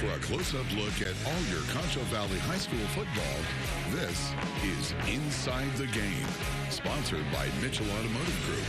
For a close-up look at all your Concho Valley High School football, this is Inside the Game, sponsored by Mitchell Automotive Group.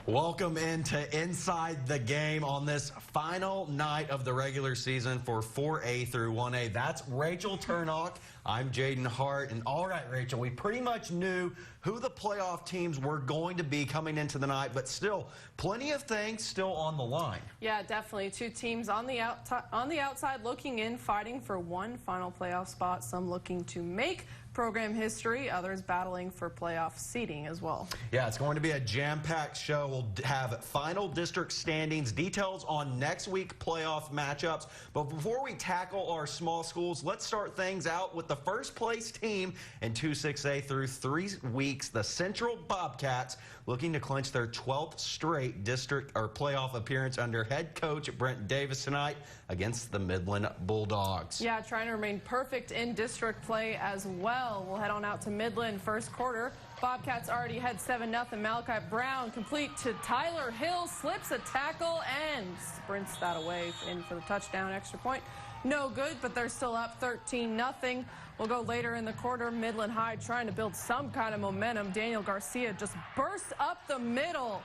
Welcome into Inside the Game on this final night of the regular season for 4A through 1A. That's Rachel Turnock. I'm Jaden Hart. And all right, Rachel, we pretty much knew who the playoff teams were going to be coming into the night, but still plenty of things still on the line. Yeah, definitely. Two teams on the outside looking in, fighting for one final playoff spot. Some looking to make program history, others battling for playoff seeding as well. Yeah, it's going to be a jam-packed show. We'll have final district standings, details on next week playoff matchups. But before we tackle our small schools, let's start things out with the first place team in 2-6A through 3 weeks, the Central Bobcats, looking to clinch their 12th straight district or playoff appearance under head coach Brent Davis tonight against the Midland Bulldogs. Yeah, trying to remain perfect in district play as well. We'll head on out to Midland first quarter. Bobcats already had 7-0. Malachi Brown complete to Tyler Hill, slips a tackle and sprints that away in for the touchdown. Extra point, no good, but they're still up 13-0. We'll go later in the quarter. Midland High trying to build some kind of momentum. Daniel Garcia just bursts up the middle.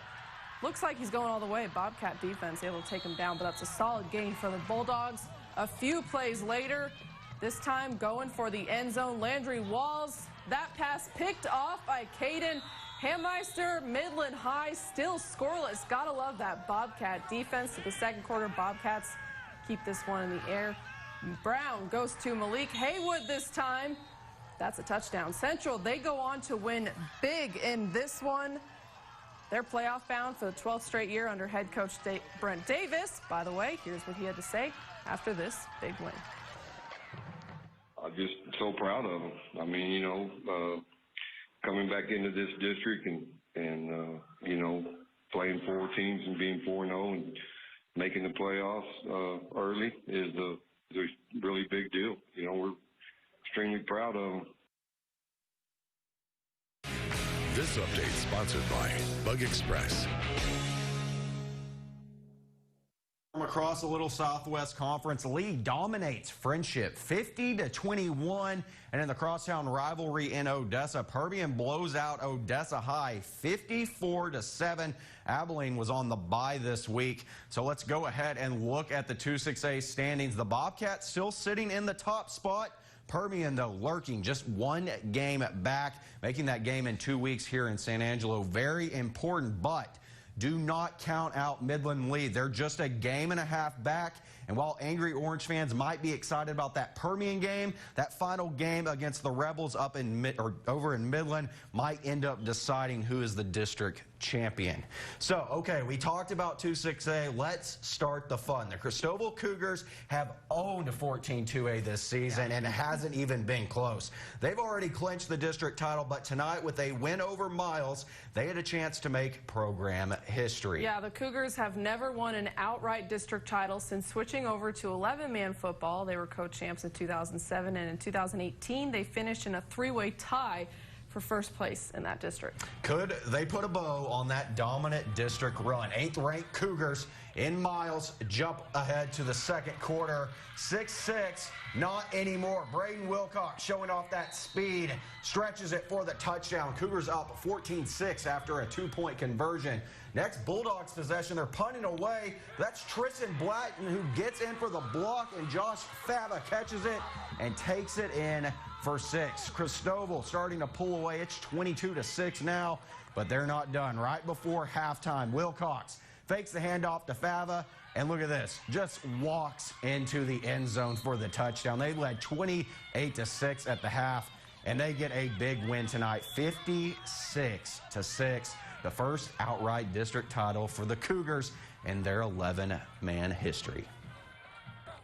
Looks like he's going all the way. Bobcat defense able to take him down, but that's a solid gain for the Bulldogs. A few plays later, this time going for the end zone. Landry Walls, that pass picked off by Caden Hammeister. Midland High still scoreless. Gotta love that Bobcat defense. To the second quarter, Bobcats keep this one in the air. Brown goes to Malik Haywood this time. That's a touchdown. Central, they go on to win big in this one. They're playoff bound for the 12th straight year under head coach Brent Davis. By the way, here's what he had to say after this big win. I'm just so proud of them. I mean, you know, coming back into this district and you know, playing 4 teams and being 4-0 and making the playoffs early is a really big deal. You know, we're extremely proud of them. This update sponsored by Bug Express. From across the Little Southwest Conference, Lee dominates Friendship 50-21, and in the crosstown rivalry in Odessa, Permian blows out Odessa High 54-7. Abilene was on the bye this week, so let's go ahead and look at the 2-6A standings. The Bobcats still sitting in the top spot. Permian, though, lurking just 1 game back, making that game in 2 weeks here in San Angelo very important, but do not count out Midland Lee. They're just a game and a half back. And while Angry Orange fans might be excited about that Permian game, that final game against the Rebels up in over in Midland might end up deciding who is the district champion. So, okay, we talked about 2-6A. Let's start the fun. The Cristobal Cougars have owned 14-2A this season, and it hasn't even been close. They've already clinched the district title, but tonight with a win over Miles, they had a chance to make program history. Yeah, the Cougars have never won an outright district title since switching over to 11-man football. They were co-champs in 2007, and in 2018 they finished in a 3-way tie for first place in that district. Could they put a bow on that dominant district run? 8th-ranked Cougars in Miles jump ahead to the second quarter. 6-6, not anymore. Braden Wilcox showing off that speed, stretches it for the touchdown. Cougars up 14-6 after a 2-point conversion. Next, Bulldogs possession. They're punting away. That's Tristan Blatton who gets in for the block, and Josh Fava catches it and takes it in for 6. Cristobal starting to pull away. It's 22-6 now, but they're not done. Right before halftime, Wilcox fakes the handoff to Fava, and look at this, just walks into the end zone for the touchdown. They led 28-6 at the half, and they get a big win tonight, 56-6. The first outright district title for the Cougars in their 11-man history.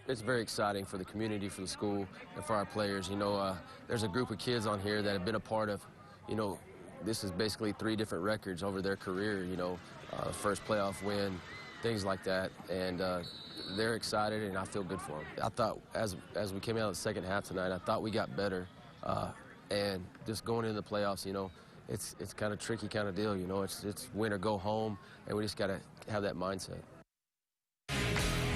It's very exciting for the community, for the school, and for our players. You know, there's a group of kids on here that have been a part of, you know, this is basically 3 different records over their career, you know, first playoff win, things like that. And they're excited, and I feel good for them. I thought as we came out of the second half tonight, I thought we got better. And just going into the playoffs, you know, it's kind of tricky kind of deal, you know. It's win or go home, and we just got to have that mindset.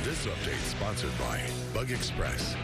This update sponsored by Bug Express.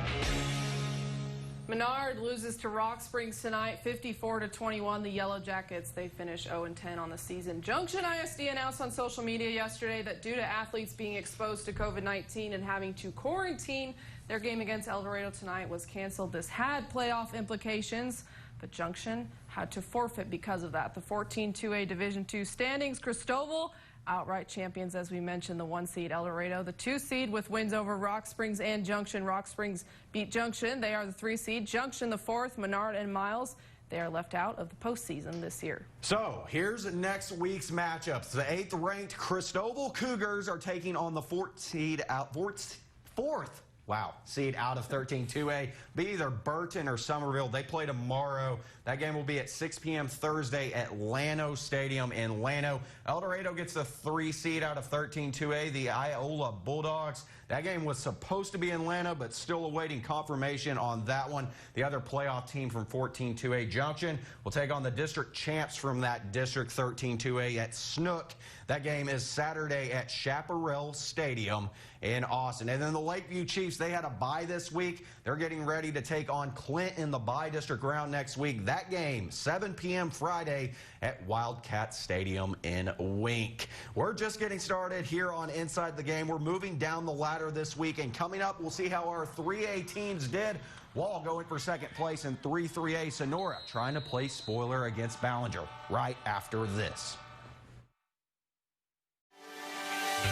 Menard loses to Rock Springs tonight, 54-21. The Yellow Jackets, they finish 0-10 on the season. Junction ISD announced on social media yesterday that due to athletes being exposed to COVID-19 and having to quarantine, their game against El Dorado tonight was canceled. This had playoff implications, but Junction had to forfeit because of that. The 14-2A Division II standings, Cristobal outright champions, as we mentioned, the 1 seed El Dorado, the 2 seed with wins over Rock Springs and Junction. Rock Springs beat Junction. They are the 3 seed. Junction the 4th. Menard and Miles, they are left out of the postseason this year. So here's next week's matchups. The 8th ranked Cristobal Cougars are taking on the 4th seed seed out of 13-2A. Be either Burton or Somerville. They play tomorrow. That game will be at 6 p.m. Thursday at Llano Stadium in Llano. El Dorado gets the 3 seed out of 13-2A, the Iola Bulldogs. That game was supposed to be in Llano, but still awaiting confirmation on that one. The other playoff team from 14-2A, Junction, will take on the district champs from that district 13-2A at Snook. That game is Saturday at Chaparral Stadium in Austin. And then the Lakeview Chiefs, they had a bye this week. They're getting ready to take on Clint in the bye district round next week. That game, 7 p.m. Friday at Wildcat Stadium in Wink. We're just getting started here on Inside the Game. We're moving down the ladder this week, and coming up, we'll see how our 3A teams did. Wall going for second place in 3A. Sonora trying to play spoiler against Ballinger right after this.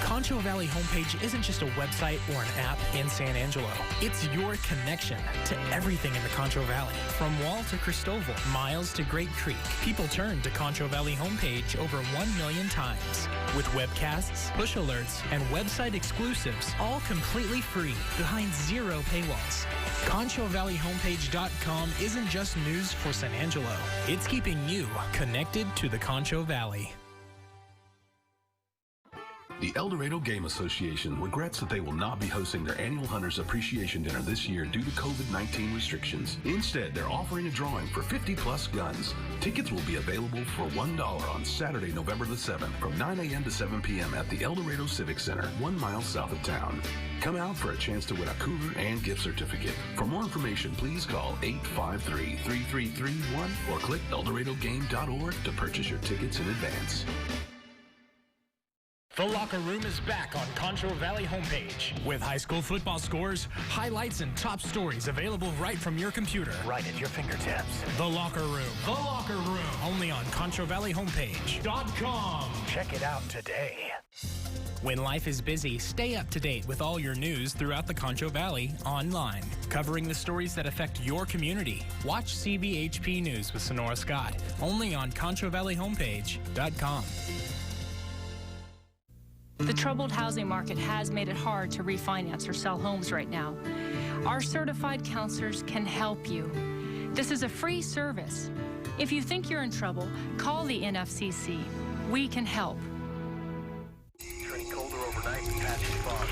Concho Valley Homepage isn't just a website or an app in San Angelo. It's your connection to everything in the Concho Valley. From Wall to Cristobal, Miles to Great Creek, people turn to Concho Valley Homepage over 1 million times. With webcasts, push alerts, and website exclusives, all completely free, behind 0 paywalls. ConchoValleyHomepage.com isn't just news for San Angelo. It's keeping you connected to the Concho Valley. The El Dorado Game Association regrets that they will not be hosting their annual Hunters Appreciation Dinner this year due to COVID-19 restrictions. Instead, they're offering a drawing for 50-plus guns. Tickets will be available for $1 on Saturday, November the 7th from 9 a.m. to 7 p.m. at the El Dorado Civic Center, 1 mile south of town. Come out for a chance to win a cooler and gift certificate. For more information, please call 853-3331 or click eldoradogame.org to purchase your tickets in advance. The Locker Room is back on Concho Valley Homepage with high school football scores, highlights, and top stories available right from your computer. Right at your fingertips. The Locker Room. The Locker Room. Only on ConchoValleyHomepage.com. Check it out today. When life is busy, stay up to date with all your news throughout the Concho Valley online, covering the stories that affect your community. Watch CVHP News with Sonora Scott, only on ConchoValleyHomepage.com. The troubled housing market has made it hard to refinance or sell homes right now. Our certified counselors can help you. This is a free service. If you think you're in trouble, call the NFCC. We can help. Turning colder overnight and patchy fog.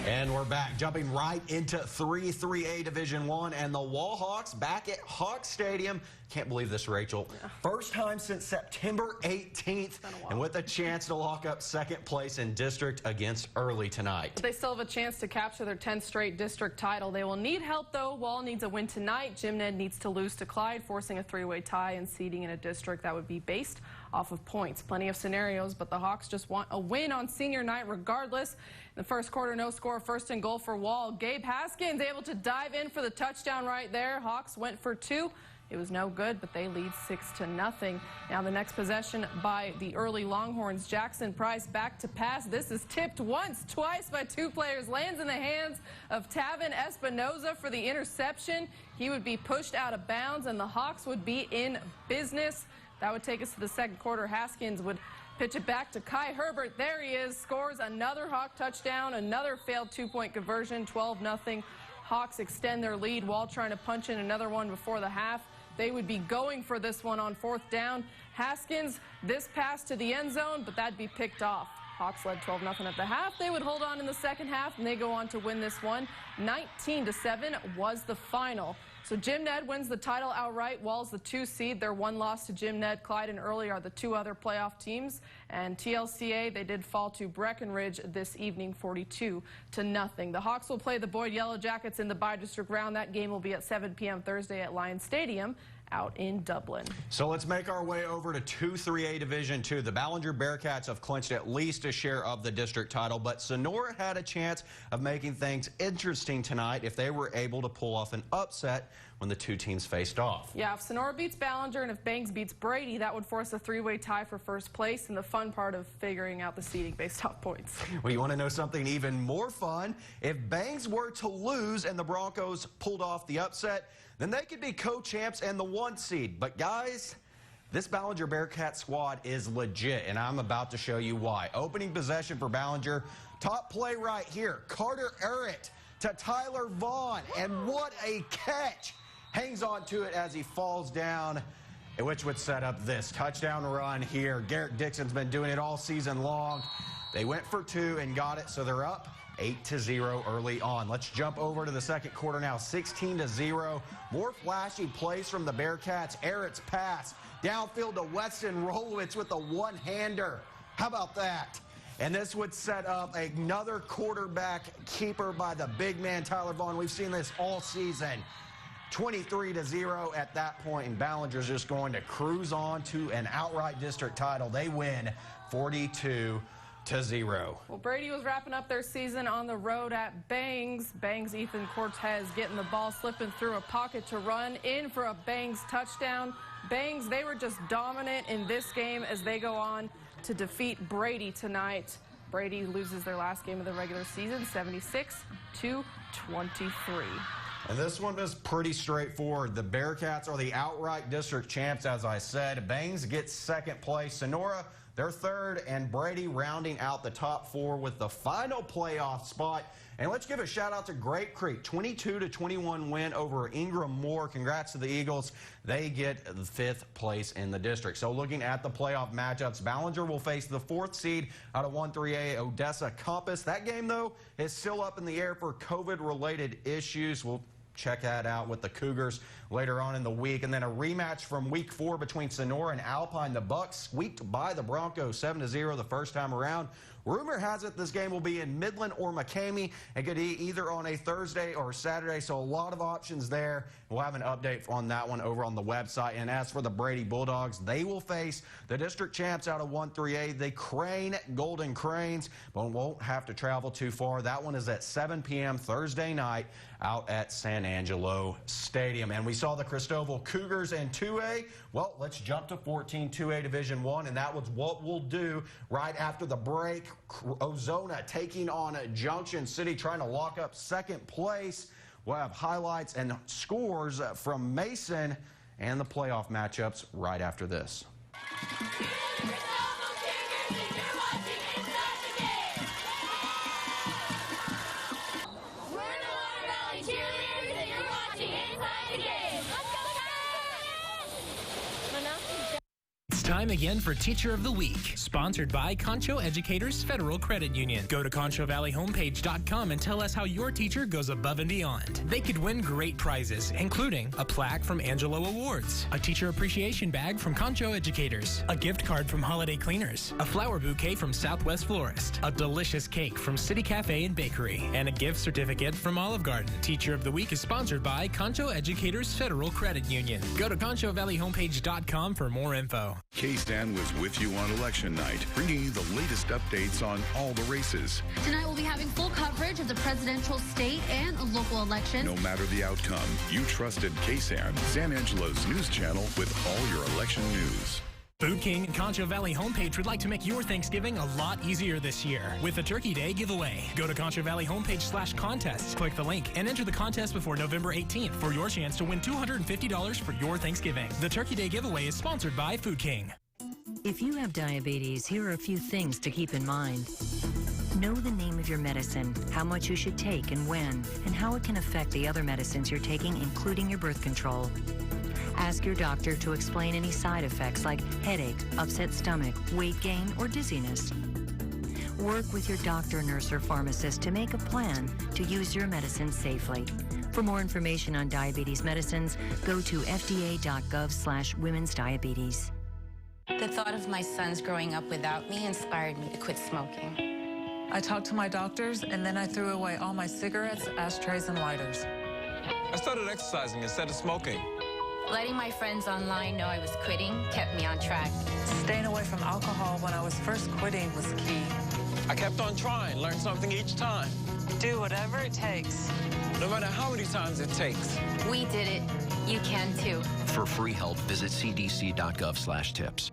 And we're back, jumping right into 3A Division I, and the Wall Hawks back at Hawk Stadium. Can't believe this, Rachel. Yeah. First time since September 18th, and with a chance to lock up second place in district against Early tonight. They still have a chance to capture their 10th straight district title. They will need help, though. Wall needs a win tonight. Jim Ned needs to lose to Clyde, forcing a 3-way tie and seeding in a district that would be based off of points. Plenty of scenarios, but the Hawks just want a win on senior night regardless. In the first quarter, no score, first and goal for Wall. Gabe Haskins able to dive in for the touchdown right there. Hawks went for 2. It was no good, but they lead 6-0. Now the next possession by the Early Longhorns. Jackson Price back to pass. This is tipped once, twice by 2 players. Lands in the hands of Tavin Espinoza for the interception. He would be pushed out of bounds, and the Hawks would be in business. That would take us to the second quarter. Haskins would pitch it back to Kai Herbert. There he is, scores another Hawk touchdown, another failed 2-point conversion, 12-0. Hawks extend their lead. Wall trying to punch in another one before the half. They would be going for this one on 4th down. Haskins, this pass to the end zone, but that'd be picked off. Hawks led 12-0 at the half. They would hold on in the second half, and they go on to win this one. 19-7 was the final. So Jim Ned wins the title outright. Wall's the 2 seed. Their one loss to Jim Ned, Clyde, and Early are the 2 other playoff teams. And TLCA, they did fall to Breckenridge this evening, 42-0. The Hawks will play the Boyd Yellow Jackets in the bi-district round. That game will be at 7 p.m. Thursday at Lions Stadium out in Dublin. So let's make our way over to 2-3A Division II. The Ballinger Bearcats have clinched at least a share of the district title, but Sonora had a chance of making things interesting tonight if they were able to pull off an upset when the 2 teams faced off. Yeah, if Sonora beats Ballinger and if Bangs beats Brady, that would force a 3-way tie for first place, and the fun part of figuring out the seeding based off points. Well, you want to know something even more fun? If Bangs were to lose and the Broncos pulled off the upset, then they could be co-champs and the 1 seed. But guys, this Ballinger Bearcat squad is legit, and I'm about to show you why. Opening possession for Ballinger. Top play right here. Carter Errett to Tyler Vaughn, and what a catch. Hangs on to it as he falls down, which would set up this touchdown run here. Garrett Dixon's been doing it all season long. They went for 2 and got it, so they're up 8-0 early on. Let's jump over to the second quarter now, 16-0. More flashy plays from the Bearcats. Errett's pass downfield to Weston Rolowitz with a one-hander. How about that? And this would set up another quarterback keeper by the big man, Tyler Vaughn. We've seen this all season. 23-0 at that point, and Ballinger's just going to cruise on to an outright district title. They win 42-0. Well, Brady was wrapping up their season on the road at Bangs. Bangs Ethan Cortez getting the ball, slipping through a pocket to run in for a Bangs touchdown. Bangs, they were just dominant in this game as they go on to defeat Brady tonight. Brady loses their last game of the regular season, 76-23. And this one is pretty straightforward. The Bearcats are the outright district champs, as I said. Bangs gets second place. Sonora, they're third, and Brady rounding out the top 4 with the final playoff spot. And let's give a shout out to Great Creek, 22-21 win over Ingram Moore. Congrats to the Eagles. They get the 5th place in the district. So looking at the playoff matchups, Ballinger will face the 4th seed out of 1-3A Odessa Compass. That game, though, is still up in the air for COVID-related issues. We'll check that out with the Cougars later on in the week. And then a rematch from week 4 between Sonora and Alpine. The Bucks squeaked by the Broncos 7-0 the first time around. Rumor has it this game will be in Midland or McCamey. It could be either on a Thursday or Saturday, so a lot of options there. We'll have an update on that one over on the website. And as for the Brady Bulldogs, they will face the district champs out of 1-3A, the Crane Golden Cranes, but won't have to travel too far. That one is at 7 p.m. Thursday night out at San Angelo Stadium. And we saw the Cristobal Cougars in 2A. Well, let's jump to 14-2A Division I, and that was what we'll do right after the break. Ozona taking on Junction City, trying to lock up second place. We'll have highlights and scores from Mason and the playoff matchups right after this. Time again for Teacher of the Week, sponsored by Concho Educators Federal Credit Union. Go to ConchoValleyHomepage.com and tell us how your teacher goes above and beyond. They could win great prizes, including a plaque from Angelo Awards, a teacher appreciation bag from Concho Educators, a gift card from Holiday Cleaners, a flower bouquet from Southwest Florist, a delicious cake from City Cafe and Bakery, and a gift certificate from Olive Garden. Teacher of the Week is sponsored by Concho Educators Federal Credit Union. Go to ConchoValleyHomepage.com for more info. KSAN was with you on election night, bringing you the latest updates on all the races. Tonight we'll be having full coverage of the presidential, state, and local elections. No matter the outcome, you trusted KSAN, San Angelo's news channel with all your election news. Food King and Concho Valley Homepage would like to make your Thanksgiving a lot easier this year with a Turkey Day giveaway. Go to ConchoValleyHomepage/contests, click the link, and enter the contest before November 18th for your chance to win $250 for your Thanksgiving. The Turkey Day giveaway is sponsored by Food King. If you have diabetes, here are a few things to keep in mind. Know the name of your medicine, how much you should take and when, and how it can affect the other medicines you're taking, including your birth control. Ask your doctor to explain any side effects like headache, upset stomach, weight gain, or dizziness. Work with your doctor, nurse, or pharmacist to make a plan to use your medicine safely. For more information on diabetes medicines, go to fda.gov/women's diabetes. The thought of my sons growing up without me inspired me to quit smoking. I talked to my doctors, and then I threw away all my cigarettes, ashtrays, and lighters. I started exercising instead of smoking. Letting my friends online know I was quitting kept me on track. Staying away from alcohol when I was first quitting was key. I kept on trying, learned something each time. Do whatever it takes. No matter how many times it takes. We did it. You can too. For free help, visit cdc.gov/tips.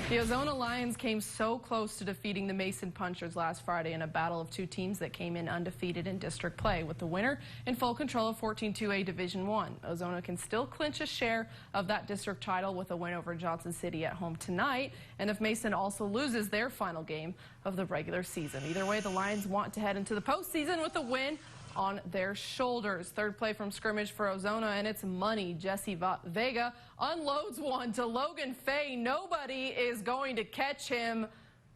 The Ozona Lions came so close to defeating the Mason Punchers last Friday in a battle of two teams that came in undefeated in district play, with the winner in full control of 14-2A Division I. Ozona can still clinch a share of that district title with a win over Johnson City at home tonight, and if Mason also loses their final game of the regular season. Either way, the Lions want to head into the postseason with a win on their shoulders. Third play from scrimmage for Ozona, and it's money. Jesse Vega unloads one to Logan Fay. Nobody is going to catch him.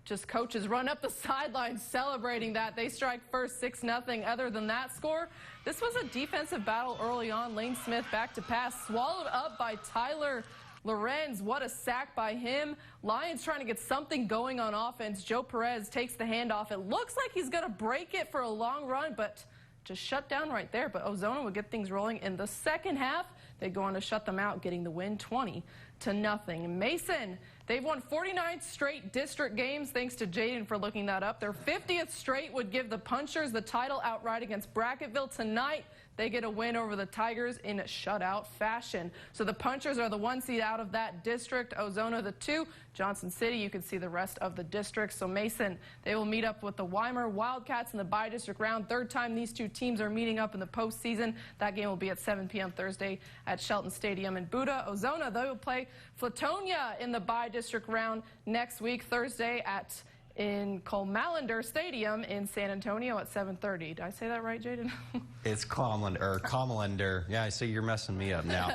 Just coaches run up the sideline celebrating that. They strike first 6-0. Other than that score, this was a defensive battle early on. Lane Smith back to pass, swallowed up by Tyler Lorenz. What a sack by him. Lions trying to get something going on offense. Joe Perez takes the handoff. It looks like he's going to break it for a long run, but just shut down right there. But Ozona would get things rolling in the second half. They'd go on to shut them out, getting the win 20-0. Mason, they've won 49 straight district games, thanks to Jaden for looking that up. Their 50th straight would give the Punchers the title outright against Brackettville. Tonight, they get a win over the Tigers in shutout fashion. So the Punchers are the 1 seed out of that district. Ozona the 2. Johnson City, you can see the rest of the districts. So Mason, they will meet up with the Weimar Wildcats in the bi-district round. Third time these two teams are meeting up in the postseason. That game will be at 7 p.m. Thursday at Shelton Stadium in Buda. Ozona, they will play Flatonia in the bi-district round next week, Thursday in Colmalander Stadium in San Antonio at 7:30. Did I say that right, Jaden? It's Colmalander. Yeah, I see you're messing me up now.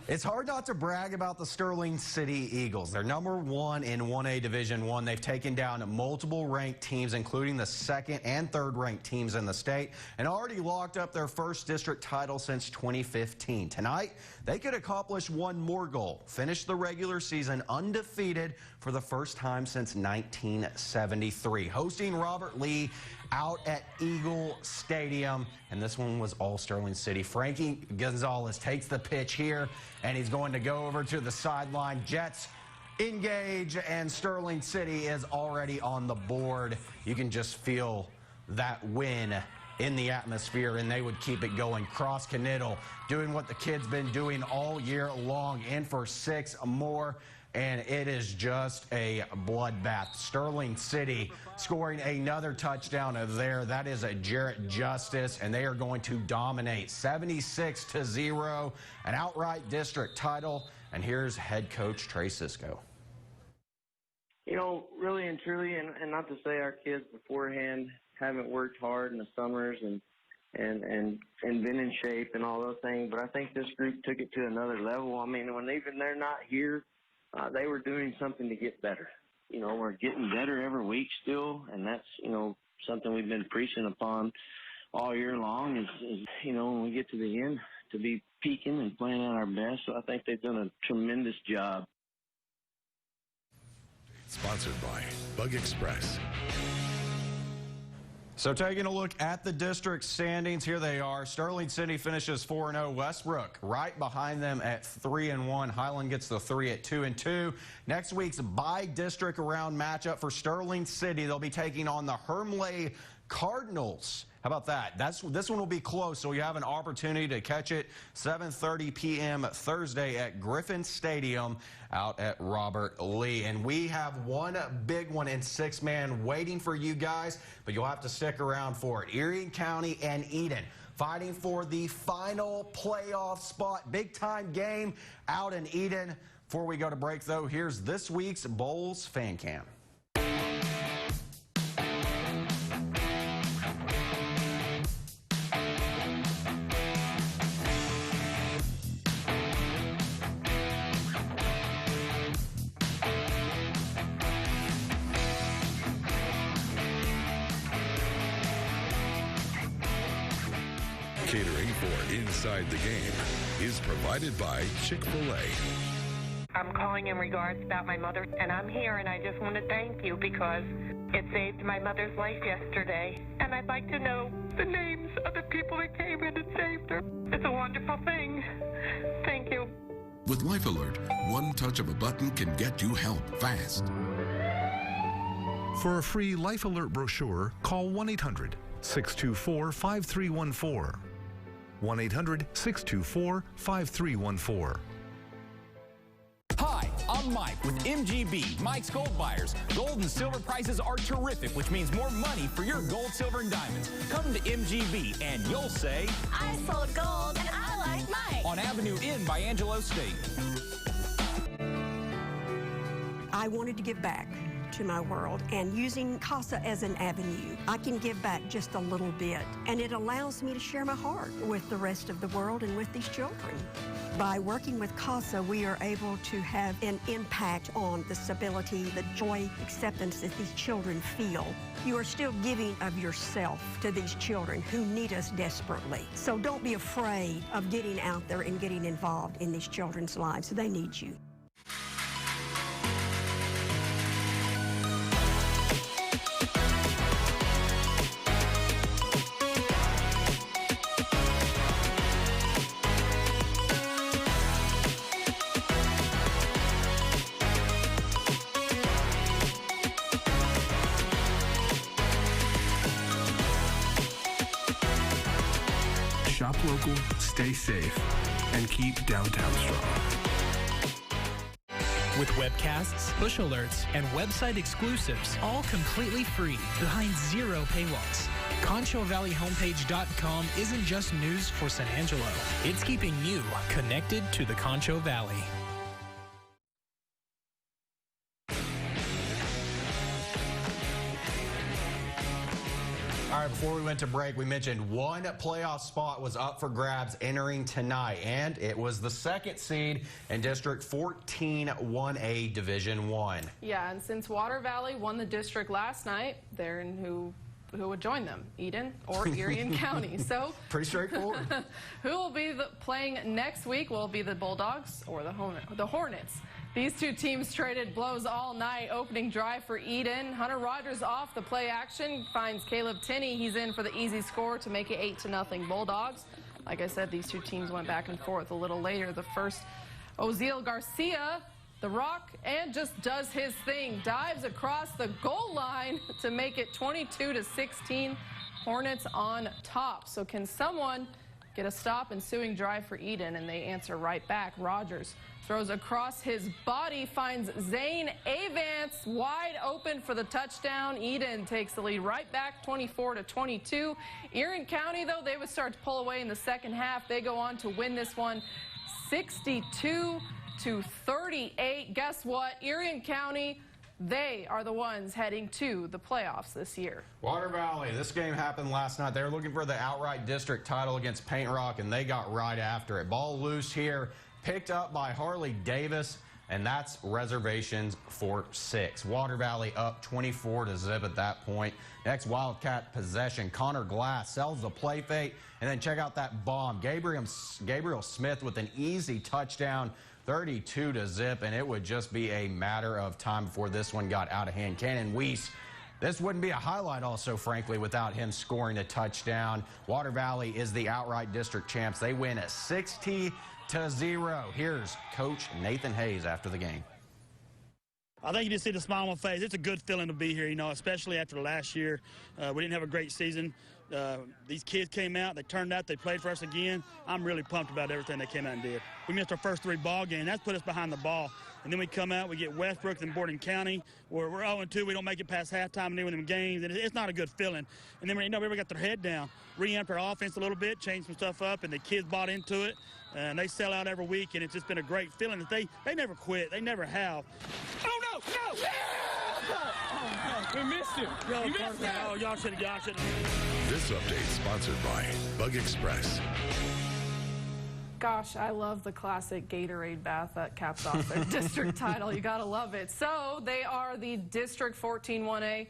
It's hard not to brag about the Sterling City Eagles. They're #1 in 1A Division I. They've taken down multiple ranked teams, including the second and third ranked teams in the state, and already locked up their first district title since 2015. Tonight, they could accomplish one more goal: finish the regular season undefeated for the first time since 1973. Hosting Robert Lee out at Eagle Stadium, and this one was all Sterling City. Frankie Gonzalez takes the pitch here, and he's going to go over to the sideline. Jets engage, and Sterling City is already on the board. You can just feel that win in the atmosphere, and they would keep it going. Cross Caniddle doing what the kid's been doing all year long, in for 6 more. And it is just a bloodbath. Sterling City scoring another touchdown of there. That is a Jarrett Justice, and they are going to dominate 76-0, an outright district title. And here's head coach Trey Sisko. You know, really and truly, and not to say our kids beforehand haven't worked hard in the summers and been in shape and all those things, but I think this group took it to another level. I mean, when even they're not here, they were doing something to get better. You know, we're getting better every week still, and that's, you know, something we've been preaching upon all year long is, you know, when we get to the end, to be peaking and playing at our best. So I think they've done a tremendous job. Sponsored by Bug Express. So taking a look at the district standings, here they are. Sterling City finishes 4-0. Westbrook right behind them at 3-1. Highland gets the 3 at 2-2. Next week's bi-district round matchup for Sterling City. They'll be taking on the Hermleigh Cardinals. How about that? This one will be close, so you have an opportunity to catch it 7:30 p.m. Thursday at Griffin Stadium out at Robert Lee. And we have one big one in 6-man waiting for you guys, but you'll have to stick around for it. Erie County and Eden fighting for the final playoff spot. Big-time game out in Eden. Before we go to break, though, here's this week's Bowls Fan Cam. Inside the Game is provided by Chick-fil-A. I'm calling in regards about my mother, and I'm here, and I just want to thank you because it saved my mother's life yesterday. And I'd like to know the names of the people that came in and saved her. It's a wonderful thing. Thank you. With Life Alert, one touch of a button can get you help fast. For a free Life Alert brochure, call 1-800-624-5314. 1-800-624-5314. Hi, I'm Mike with MGB, Mike's Gold Buyers. Gold and silver prices are terrific, which means more money for your gold, silver, and diamonds. Come to MGB and you'll say, I sold gold and I like Mike. On Avenue N by Angelo State. I wanted to give back to my world, and using CASA as an avenue, I can give back just a little bit, and it allows me to share my heart with the rest of the world and with these children. By working with CASA, we are able to have an impact on the stability, the joy, acceptance that these children feel. You are still giving of yourself to these children who need us desperately. So don't be afraid of getting out there and getting involved in these children's lives. They need you. Shop local, stay safe, and keep downtown strong. With webcasts, push alerts, and website exclusives, all completely free, behind zero paywalls. ConchoValleyHomepage.com isn't just news for San Angelo. It's keeping you connected to the Concho Valley. All right, before we went to break, we mentioned one playoff spot was up for grabs entering tonight, and it was the second seed in District 14 1A Division 1. Yeah, and since Water Valley won the district last night, they're in who would join them, Eden or Erie County. So pretty straightforward. Who will be playing next week? Will it be the Bulldogs or the Hornets? These two teams traded blows all night. Opening drive for Eden. Hunter Rogers off the play action finds Caleb Tinney. He's in for the easy score to make it 8-0 Bulldogs. Like I said, these two teams went back and forth a little later. The first, Oziel Garcia, the Rock, and just does his thing. Dives across the goal line to make it 22-16. Hornets on top. So can someone get a stop ensuing drive for Eden? And they answer right back. Rogers throws across his body, finds Zane Avance wide open for the touchdown. Eden takes the lead right back, 24-22. Erie County, though, they would start to pull away in the second half. They go on to win this one 62-38. Guess what? Erie County, they are the ones heading to the playoffs this year. Water Valley, this game happened last night. They were looking for the outright district title against Paint Rock, and they got right after it. Ball loose here, picked up by Harley Davis, and that's reservations for 6. Water Valley up 24-0 at that point. Next Wildcat possession, Connor Glass sells the play fake, and then check out that bomb. Gabriel Smith with an easy touchdown, 32-0, and it would just be a matter of time before this one got out of hand. Cannon Weiss, this wouldn't be a highlight also, frankly, without him scoring a touchdown. Water Valley is the outright district champs. They win at 60-0. Here's Coach Nathan Hayes after the game. I think you just see the smile on my face. It's a good feeling to be here, you know, especially after last year. We didn't have a great season. These kids came out, they turned out, they played for us again. I'm really pumped about everything they came out and did. We missed our first 3 ball games. That's put us behind the ball. And then we come out, we get Westbrook and Borden County, where we're 0-2. We don't make it past halftime and then win them games. And it's not a good feeling. And then, we got their head down, reamped our offense a little bit, changed some stuff up, and the kids bought into it. And they sell out every week, and it's just been a great feeling that they never quit. They never have. Oh, no! Yeah! We missed him. Oh, y'all should have. This update sponsored by Bug Express. Gosh, I love the classic Gatorade bath that caps off their district title. You gotta love it. So they are the District 14 1A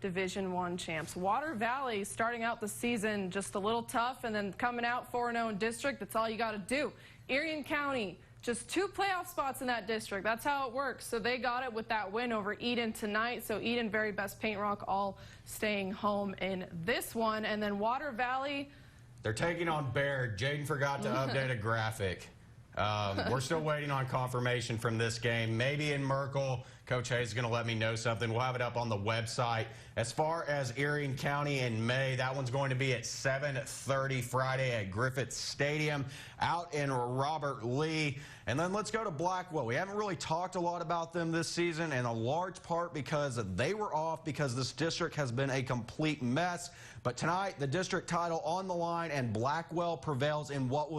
Division I champs. Water Valley starting out the season just a little tough and then coming out 4-0 in district. That's all you got to do. Erie County, just 2 playoff spots in that district. That's how it works. So they got it with that win over Eden tonight. So Eden, very best Paint Rock, all staying home in this one. And then Water Valley, they're taking on Baird. Jaden forgot to update a graphic. We're still waiting on confirmation from this game. Maybe in Merkel. Coach Hayes is going to let me know something. We'll have it up on the website. As far as Erie County in May, that one's going to be at 7:30 Friday at Griffith Stadium out in Robert Lee. And then let's go to Blackwell. We haven't really talked a lot about them this season, and a large part because they were off because this district has been a complete mess. But tonight, the district title on the line, and Blackwell prevails in what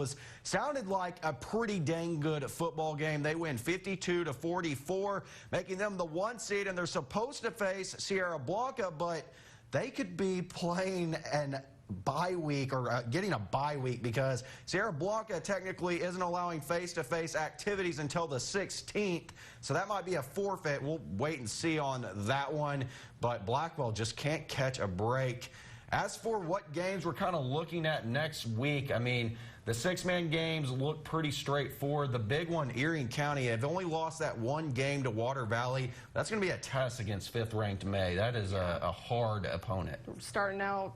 sounded like a pretty dang good football game. They win 52-44, making them the 1 seed, and they're supposed to face Sierra Blanca, but they could be playing an bye week or getting a bye week because Sierra Blanca technically isn't allowing face-to-face activities until the 16th, so that might be a forfeit. We'll wait and see on that one, but Blackwell just can't catch a break. As for what games we're kind of looking at next week, I mean, the 6-man games look pretty straightforward. The big one, Erie County, have only lost that 1 game to Water Valley. That's going to be a test against 5th-ranked May. That is a hard opponent. Starting out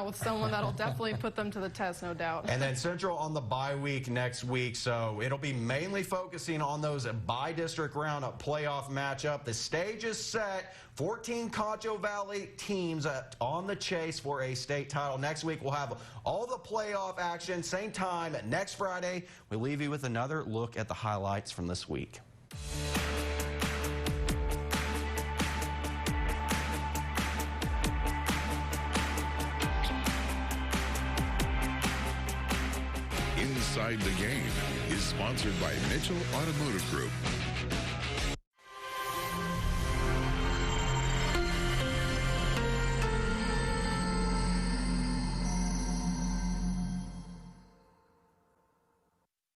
with someone that'll definitely put them to the test, no doubt. And then Central on the bye week next week, so it'll be mainly focusing on those bi-district round playoff matchup. The stage is set. 14 Concho Valley teams on the chase for a state title. Next week, we'll have all the playoff action. Same time next Friday. We leave you with another look at the highlights from this week. Inside the Game is sponsored by Mitchell Automotive Group.